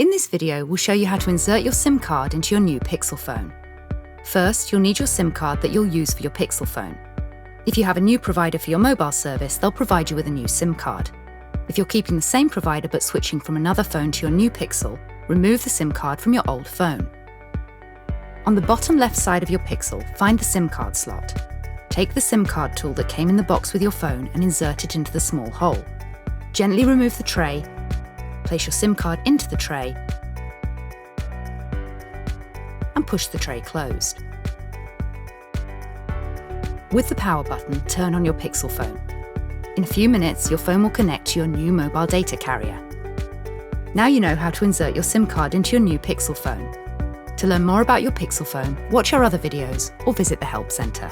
In this video, we'll show you how to insert your SIM card into your new Pixel phone. First, you'll need your SIM card that you'll use for your Pixel phone. If you have a new provider for your mobile service, they'll provide you with a new SIM card. If you're keeping the same provider but switching from another phone to your new Pixel, remove the SIM card from your old phone. On the bottom left side of your Pixel, find the SIM card slot. Take the SIM card tool that came in the box with your phone and insert it into the small hole. Gently remove the tray, place your SIM card into the tray, and push the tray closed. With the power button, turn on your Pixel phone. In a few minutes, your phone will connect to your new mobile data carrier. Now you know how to insert your SIM card into your new Pixel phone. To learn more about your Pixel phone, watch our other videos or visit the Help Centre.